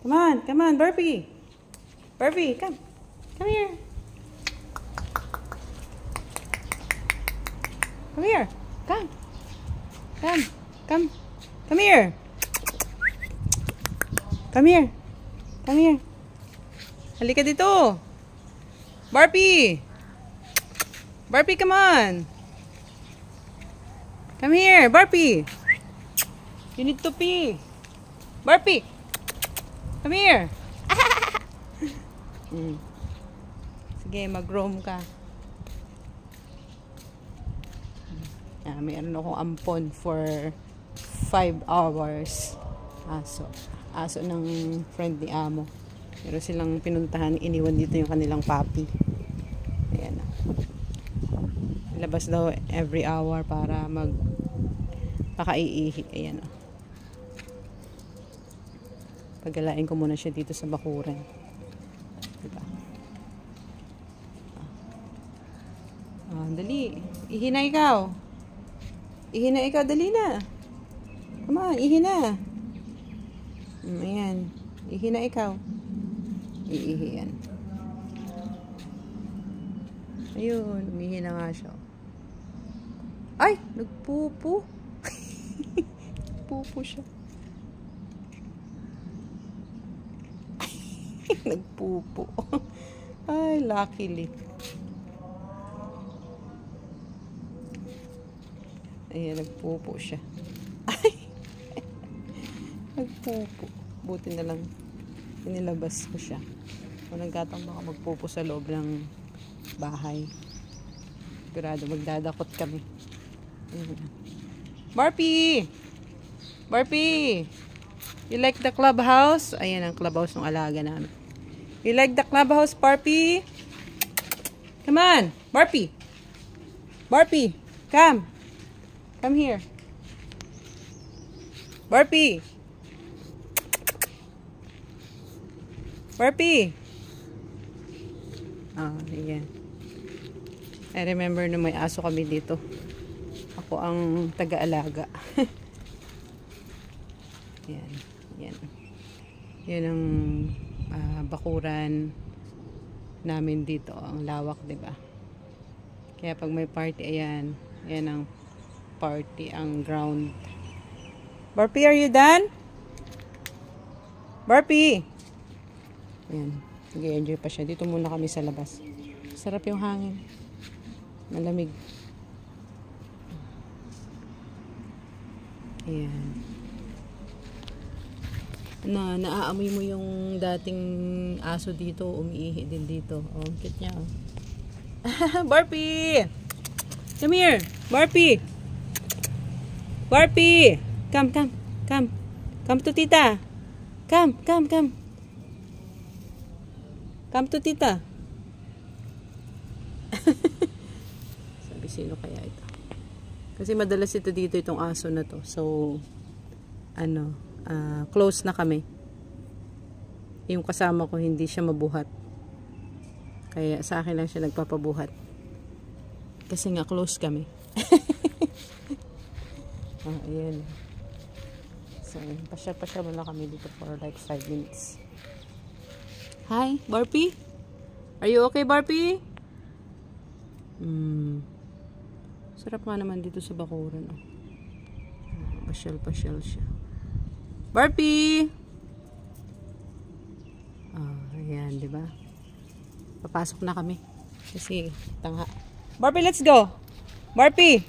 Come on, Barbie. Barbie, come. Come here. Come here. Come. Come. Come. Come here. Come here. Come here. Halika dito. Barbie. Barbie, come on. Come here, Barbie. You need to pee. Barbie. Come here. Sige, mag-roam ka. Mayroon akong ampon for 5 hours. Aso ng friend ni Amo. Meron silang pinuntahan, iniwan dito yung kanilang puppy. Ayan na. Labas daw every hour para pakaiihi. Ayan na. Pagalain ko muna siya dito sa bakuran. Diba? Dali. Ihi na ikaw. Ihi na ikaw. Dali na. Come on. Ihi na. Ayan. Ihi na ikaw. Iihi yan. Ayun. Umihi na nga siya. Ay! Nagpupo. Pupo siya. Nagpupo. Ay, luckily. Ayan, nagpupo siya. Ay! Nagpupo. Buti na lang inilabas ko siya. Kung nagkataon baka magpupo sa loob ng bahay. Sigurado magdadakot kami. Barbie! Barbie! You like the clubhouse? Ayan ang clubhouse ng alaga namin. You like the clubhouse, Barbie? Come on, Barbie. Barbie, come. Come here. Barbie. Barbie. Ayan. I remember na may aso kami dito. Ako ang taga-alaga. Ayan. Yan. Yan ang bakuran namin dito. Ang lawak, diba? Kaya pag may party, ayan. Yan ang party, ang ground. Barbie, are you done? Barbie! Ayan. Sige, enjoy pa siya. Dito muna kami sa labas. Sarap yung hangin. Malamig. Ayan. Naaamoy mo yung dating aso dito, umiihi din dito. Oh, cute niya. Oh. Barbie! Come here! Barbie! Barbie! Come, come, come. Come to tita. Come, come, come. Come to tita. Sabi, sino kaya ito? Kasi madalas ito dito, itong aso na to. So, close na kami. Yung kasama ko hindi siya mabuhat. Kaya sa akin lang siya nagpapabuhat. Kasi nga close kami. Ayan. So, pasya-pasya muna kami dito for like 5 minutes. Hi, Barbie? Are you okay, Barbie? Sarap nga naman dito sa bakuran. Pasyal-pasyal siya. Barbie! Ayan, diba? Papasok na kami. Kasi, tangha. Barbie, let's go! Barbie!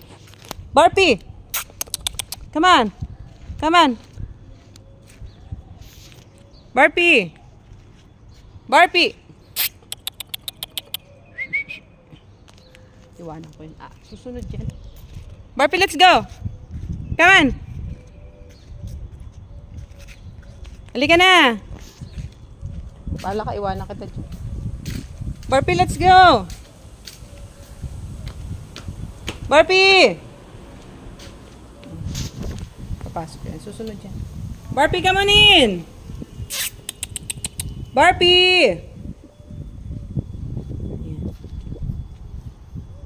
Barbie! Come on! Come on! Barbie! Barbie! Iwanan ko yun. Susunod yan. Barbie, let's go! Come on! Halika na! Bala ka, iwanan kita dyan. Barbie, let's go! Barbie! Papasok yan. Susunod yan. Barbie, come on in! Barbie!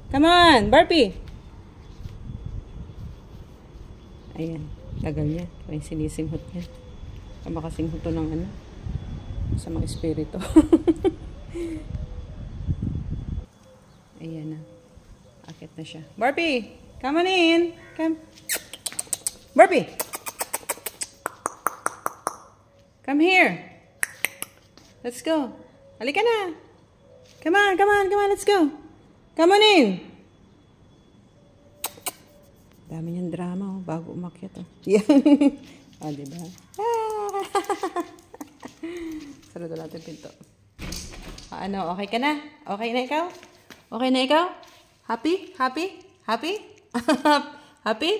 Come on, Barbie! Ayan, tagal niya. May sinisinghot niya. Makasinghot to ng Sa mga espiritu. Ayan na. Akit na siya. Barbie! Come on in! Come. Barbie! Come here! Let's go. Halika na! Come on, come on, come on, let's go! Come on in! Dami niyang drama, oh, bago umakyat, oh. Yan. Oh, diba? Ah! Sarado natin pinto. Ano, okay ka na? Okay na ikaw? Okay na ikaw? Happy? Happy? Happy? Happy?